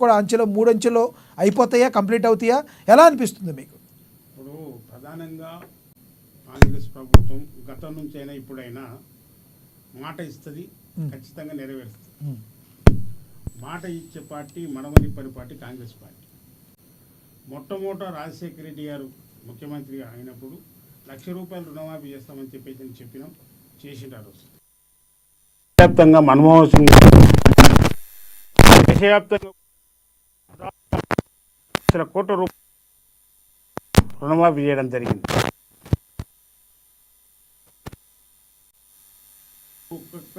కూడా అంచెలో 3 అంచెలో అయిపోతాయా, కంప్లీట్ అవుతాయా, ఎలా అనిపిస్తుంది మీకు? ఇప్పుడు ప్రధానంగా కాంగ్రెస్ ప్రభుత్వం గతం నుంచైనా ఇప్పుడైనా మాట ఇస్తుంది, ఖచ్చితంగా నెరవేరుస్తుంది. మాట ఇచ్చే పార్టీ మనమనిపని పార్టీ కాంగ్రెస్ పార్టీ. మొట్టమొదట రాజశేఖర రెడ్డి గారు ముఖ్యమంత్రిగా అయినప్పుడు 1,00,000 రూపాయలు రుణమాఫీ చేస్తామని చెప్పేసి చెప్పినాం, చేసింటారు. దేశవ్యాప్తంగా మన్మోహన్ సింగ్ దేశవ్యాప్తంగా కోట్ల రూపాయలు రుణమాఫీ చేయడం జరిగింది. ఒక్కొక్క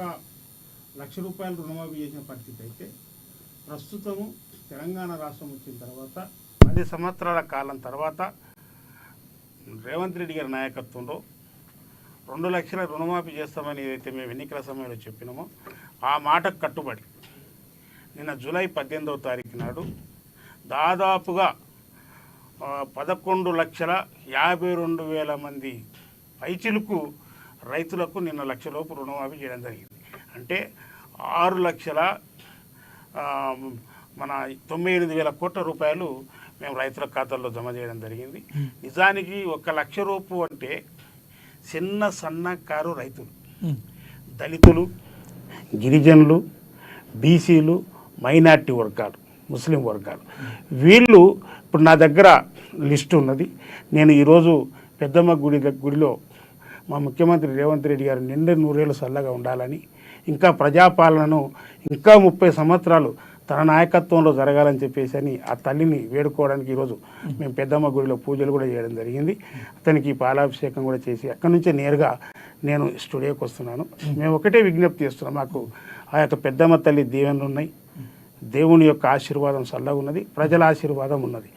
1,00,000 రూపాయలు రుణమాఫీ చేసిన పరిస్థితి అయితే ప్రస్తుతము తెలంగాణ రాష్ట్రం వచ్చిన తర్వాత 10 సంవత్సరాల కాలం తర్వాత రేవంత్ రెడ్డి గారి నాయకత్వంలో 2 లక్షల రుణమాఫీ చేస్తామని ఏదైతే మేము ఎన్నికల సమయంలో చెప్పినామో ఆ మాటకు కట్టుబడి నిన్న జూలై 18వ తారీఖు నాడు దాదాపుగా 11,52,000 మంది పైచిలుకు రైతులకు నిన్న 1,00,000 లోపు రుణమాఫీ చేయడం జరిగింది. అంటే 6,98,000 కోట్ల రూపాయలు మేము రైతుల ఖాతాల్లో జమ చేయడం జరిగింది. నిజానికి 1,00,000 రూపు అంటే చిన్న సన్నకారు రైతులు, దళితులు, గిరిజనులు, బీసీలు, మైనార్టీ వర్గాలు, ముస్లిం వర్గాలు, వీళ్ళు ఇప్పుడు నా దగ్గర లిస్టు ఉన్నది. నేను ఈరోజు పెద్దమ్మ గుడిలో మా ముఖ్యమంత్రి రేవంత్ రెడ్డి గారు నిండు 100 ఏళ్ళు చల్లగా ఉండాలని, ఇంకా ప్రజాపాలనను ఇంకా 30 సంవత్సరాలు తన నాయకత్వంలో జరగాలని చెప్పేసి అని ఆ తల్లిని వేడుకోవడానికి ఈరోజు మేము పెద్దమ్మ గుడిలో పూజలు కూడా చేయడం జరిగింది. అతనికి పాలాభిషేకం కూడా చేసి అక్కడి నుంచే నేరుగా నేను స్టూడియోకి వస్తున్నాను. మేము ఒకటే విజ్ఞప్తి చేస్తున్నాం, మాకు ఆ యొక్క పెద్దమ్మ తల్లి దీవెనలు ఉన్నాయి, దేవుని యొక్క ఆశీర్వాదం చల్లగా ఉన్నది, ప్రజల ఆశీర్వాదం ఉన్నది.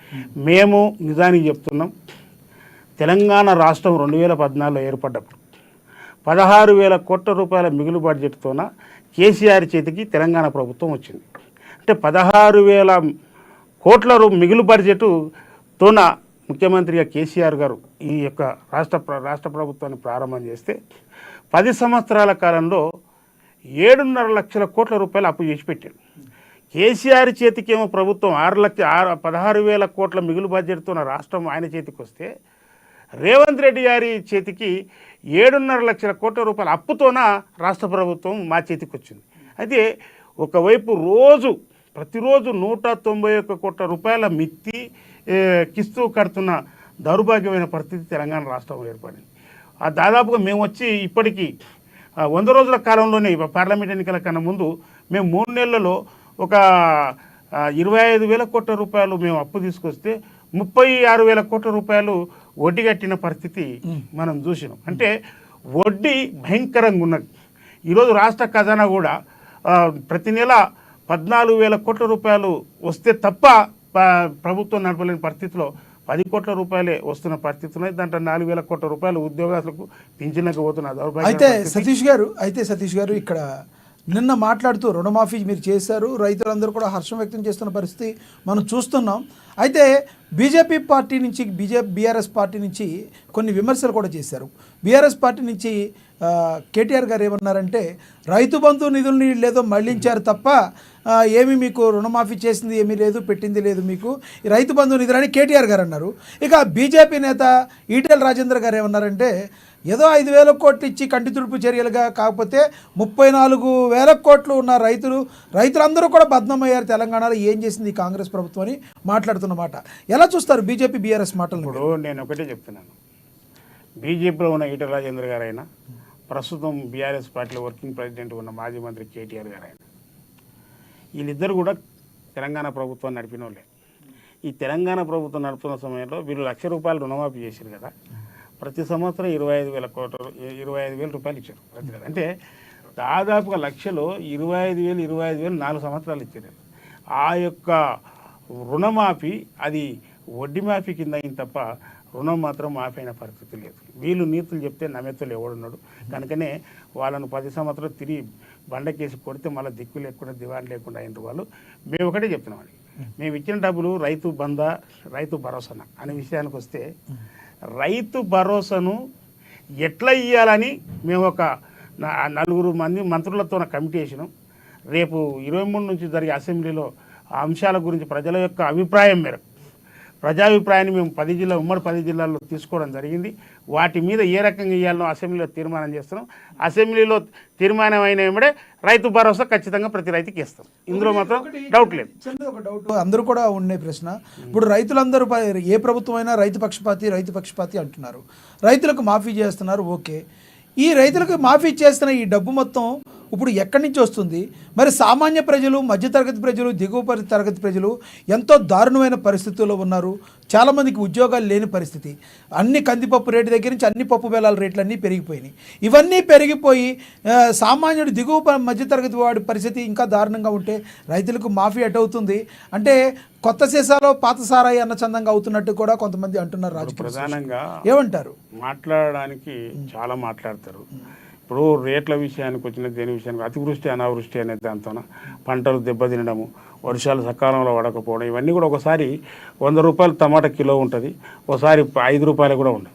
మేము నిజానికి చెప్తున్నాం, తెలంగాణ రాష్ట్రం 2014లో ఏర్పడ్డప్పుడు 16,000 కోట్ల రూపాయల మిగులు బడ్జెట్తోన కేసీఆర్ చేతికి తెలంగాణ ప్రభుత్వం వచ్చింది. అంటే 16,000 కోట్ల మిగులు బడ్జెట్తోన ముఖ్యమంత్రిగా కేసీఆర్ గారు ఈ యొక్క రాష్ట్ర ప్రభుత్వాన్ని ప్రారంభం చేస్తే 10 సంవత్సరాల కాలంలో 7.5 లక్షల కోట్ల రూపాయలు అప్పు చేసి పెట్టాడు. కేసీఆర్ చేతికేమో ప్రభుత్వం 16,000 కోట్ల మిగులు బడ్జెట్తో రాష్ట్రం ఆయన చేతికి వస్తే రేవంత్ రెడ్డి గారి చేతికి 7.5 లక్షల కోట్ల రూపాయల అప్పుతోన రాష్ట్ర ప్రభుత్వం మా చేతికి వచ్చింది. అయితే ఒకవైపు ప్రతిరోజు 191 కోట్ల రూపాయల మిత్తి కిస్తూ కడుతున్న దౌర్భాగ్యమైన పరిస్థితి తెలంగాణ రాష్ట్రం ఏర్పడింది. దాదాపుగా మేము వచ్చి ఇప్పటికీ 100 రోజుల కాలంలోనే పార్లమెంట్ ఎన్నికల కన్నా ముందు మేము 3 నెలలలో ఒక 25,000 కోట్ల రూపాయలు మేము అప్పు తీసుకొస్తే 36,000 కోట్ల రూపాయలు వడ్డీ కట్టిన పరిస్థితి మనం చూసినాం. అంటే వడ్డీ భయంకరంగా ఉన్నది. ఈరోజు రాష్ట్ర ఖజానా కూడా ప్రతి నెల 14,000 కోట్ల రూపాయలు వస్తే తప్ప ప్రభుత్వం నడపలేని పరిస్థితిలో 10 కోట్ల రూపాయలే వస్తున్న పరిస్థితి ఉన్నాయి. దాంట్లో 4,000 కోట్ల రూపాయలు ఉద్యోగాలకు పింఛన్లకు పోతున్నారు. అయితే సతీష్ గారు ఇక్కడ నిన్న మాట్లాడుతూ రుణమాఫీ మీరు చేశారు, రైతులందరూ కూడా హర్షం వ్యక్తం చేస్తున్న పరిస్థితి మనం చూస్తున్నాం. అయితే బీఆర్ఎస్ పార్టీ నుంచి కొన్ని విమర్శలు కూడా చేశారు. బీఆర్ఎస్ పార్టీ నుంచి కేటీఆర్ గారు ఏమన్నారంటే రైతు బంధు నిధుల్ని లేదో మళ్లించారు తప్ప ఏమి మీకు రుణమాఫీ చేసింది ఏమీ లేదు, పెట్టింది లేదు మీకు ఈ రైతు బంధు నిధులని కేటీఆర్ గారు అన్నారు. ఇక బీజేపీ నేత ఈటెల రాజేందర్ గారు ఏమన్నారంటే ఏదో 5,000 కోట్లు ఇచ్చి కంటి తుడుపు చర్యలుగా కాకపోతే 34,000 కోట్లు ఉన్న రైతులందరూ కూడా బద్నామయ్యారు తెలంగాణలో, ఏం చేసింది ఈ కాంగ్రెస్ ప్రభుత్వం అని మాట్లాడుతున్నమాట. ఎలా చూస్తారు బీజేపీ బీఆర్ఎస్ మాటలు? ఇప్పుడు నేను ఒకటే చెప్తున్నాను, బీజేపీలో ఉన్న ఈటెల రాజేందర్ గారు అయినా, ప్రస్తుతం బీఆర్ఎస్ పార్టీలో వర్కింగ్ ప్రెసిడెంట్ ఉన్న మాజీ మంత్రి కేటీఆర్ గారు అయినా, వీళ్ళిద్దరు కూడా తెలంగాణ ప్రభుత్వాన్ని నడిపిన వాళ్ళే. ఈ తెలంగాణ ప్రభుత్వం నడుపుతున్న సమయంలో వీళ్ళు 1,00,000 రూపాయలు రుణమాఫీ చేశారు కదా, ప్రతి సంవత్సరం 25,000 రూపాయలు ఇచ్చారు ప్రతి నెల. అంటే దాదాపుగా 1,00,000లో 25,000 4 సంవత్సరాలు ఇచ్చారు. ఆ యొక్క రుణమాఫీ అది వడ్డీ మాఫీ కింద అయింది తప్ప రుణం మాత్రం మాఫీ అయిన పరిస్థితి లేదు. వీళ్ళు నీతులు చెప్తే నమ్మెత్తులు ఎవడున్నాడు, కనుకనే వాళ్ళను 10 సంవత్సరాలు తిరిగి బండకేసి కొడితే మళ్ళీ దిక్కు లేకుండా దివాణి లేకుండా అయిన వాళ్ళు. మేము ఒకటే చెప్తున్నామండి, మేము ఇచ్చిన డబ్బులు రైతు బంధా రైతు భరోసా అనే విషయానికి వస్తే రైతు భరోసాను ఎట్లా ఇవ్వాలని మేము ఒక 4 మంది మంత్రులతో కమిటీ వేసినాం. రేపు 23 నుంచి జరిగే అసెంబ్లీలో ఆ అంశాల గురించి ప్రజల యొక్క అభిప్రాయం మేరకు ప్రజాభిప్రాయాన్ని మేము 10 జిల్లా ఉమ్మడి 10 జిల్లాల్లో తీసుకోవడం జరిగింది. వాటి మీద ఏ రకంగా ఇవ్వాలో అసెంబ్లీలో తీర్మానం చేస్తున్నాం. అసెంబ్లీలో తీర్మానం అయిన వెంబడే రైతు భరోసా ఖచ్చితంగా ప్రతి రైతుకి ఇస్తాం. ఇందులో మాత్రం డౌట్ లేదు. ఒక డౌట్ అందరూ కూడా ఉండే ప్రశ్న, ఇప్పుడు రైతులందరూ ఏ ప్రభుత్వం అయినా రైతు పక్షపాతి అంటున్నారు. రైతులకు మాఫీ చేస్తున్నారు, ఓకే. ఈ రైతులకు మాఫీ చేస్తున్న ఈ డబ్బు మొత్తం ఇప్పుడు ఎక్కడి నుంచి వస్తుంది? మరి సామాన్య ప్రజలు, మధ్యతరగతి ప్రజలు, దిగువ తరగతి ప్రజలు ఎంతో దారుణమైన పరిస్థితుల్లో ఉన్నారు. చాలామందికి ఉద్యోగాలు లేని పరిస్థితి. అన్ని కందిపప్పు రేటు దగ్గర నుంచి అన్ని పప్పు బేలాల రేట్లు అన్నీ పెరిగిపోయినాయి. ఇవన్నీ పెరిగిపోయి సామాన్యుడు దిగువ మధ్యతరగతి వాడి పరిస్థితి ఇంకా దారుణంగా ఉంటే రైతులకు మాఫీ ఎటవుతుంది? అంటే కొత్త సీసాలో పాత సారాయి అన్న చందంగా అవుతున్నట్టు కూడా కొంతమంది అంటున్నారు. రాజకీయ ప్రధానంగా ఏమంటారు? మాట్లాడడానికి చాలా మాట్లాడతారు. ఇప్పుడు రేట్ల విషయానికి వచ్చిన దేని విషయానికి అతివృష్టి అనావృష్టి అనే దాంతో పంటలు దెబ్బతినడము, వర్షాలు సకాలంలో పడకపోవడం, ఇవన్నీ కూడా ఒకసారి 100 రూపాయలు టమాటా కిలో ఉంటుంది, ఒకసారి 5 రూపాయలు కూడా ఉండదు.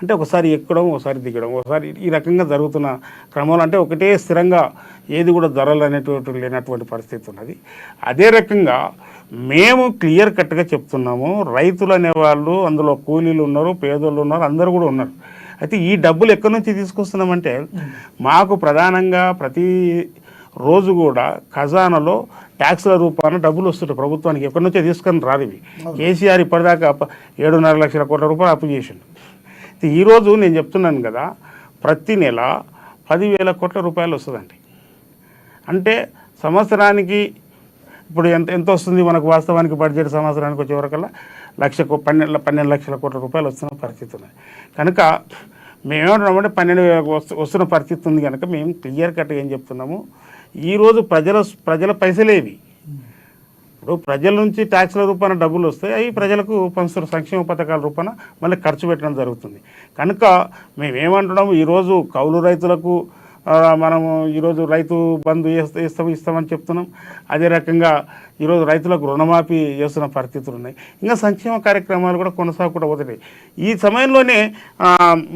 అంటే ఒకసారి ఎక్కడం, ఒకసారి దిగడం, ఒకసారి ఈ రకంగా జరుగుతున్న క్రమంలో అంటే ఒకటే స్థిరంగా ఏది కూడా ధరలు అనేటువంటి లేనటువంటి పరిస్థితి ఉన్నది. అదే రకంగా మేము క్లియర్ కట్గా చెప్తున్నాము, రైతులు అనేవాళ్ళు అందులో కూలీలు ఉన్నారు, పేదోళ్ళు ఉన్నారు, అందరూ కూడా ఉన్నారు. అయితే ఈ డబ్బులు ఎక్కడి నుంచి తీసుకొస్తున్నామంటే మాకు ప్రధానంగా ప్రతి రోజు కూడా ఖజానాలో ట్యాక్స్ల రూపాన డబ్బులు వస్తుంటాయి ప్రభుత్వానికి. ఎక్కడి నుంచో తీసుకొని రాదు ఇవి. కేసీఆర్ ఇప్పటిదాకా 7.5 లక్షల కోట్ల రూపాయలు అప్పు చేసిండు. ఈరోజు నేను చెప్తున్నాను కదా, ప్రతి నెల 10,000 కోట్ల రూపాయలు వస్తుందండి. అంటే సంవత్సరానికి ఇప్పుడు ఎంత వస్తుంది మనకు? వాస్తవానికి బడ్జెట్ సంవత్సరానికి వచ్చేవరకల్లా 12 లక్షల కోట్ల రూపాయలు వస్తున్న పరిస్థితి ఉంది. కనుక మేమేమంటున్నామంటే 12,000 వస్తున్న పరిస్థితి ఉంది. కనుక మేము క్లియర్ కట్గా ఏం చెప్తున్నాము, ఈరోజు ప్రజల పైసలేవి. ఇప్పుడు ప్రజల నుంచి ట్యాక్స్ల రూపాన డబ్బులు వస్తాయి, అవి ప్రజలకు పంచుతున్న సంక్షేమ పథకాల రూపాన మళ్ళీ ఖర్చు పెట్టడం జరుగుతుంది. కనుక మేమేమంటున్నాము, ఈరోజు కౌలు రైతులకు మనము ఈరోజు రైతు బంధు ఇస్తామని చెప్తున్నాం. అదే రకంగా ఈరోజు రైతులకు రుణమాఫీ చేస్తున్న పరిస్థితులు ఉన్నాయి. ఇంకా సంక్షేమ కార్యక్రమాలు కూడా కొనసాగకుండా పోతున్నాయి. ఈ సమయంలోనే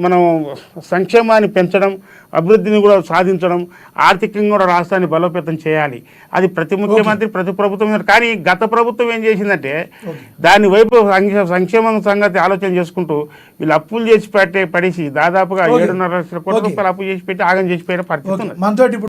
మనం సంక్షేమాన్ని పెంచడం, అభివృద్ధిని కూడా సాధించడం, ఆర్థికంగా కూడా రాష్ట్రాన్ని బలోపేతం చేయాలి. అది ప్రతి ముఖ్యమంత్రి, ప్రతి ప్రభుత్వం. కానీ గత ప్రభుత్వం ఏం చేసిందంటే దాని వైపు సంక్షేమం సంగతి ఆలోచన చేసుకుంటూ వీళ్ళు అప్పులు చేసి పడేసి దాదాపుగా 7.5 లక్షల కోట్ల రూపాయలు అప్పు చేసి పెట్టి ఆగం చేసి పెట్టే పరిస్థితి ఉంది.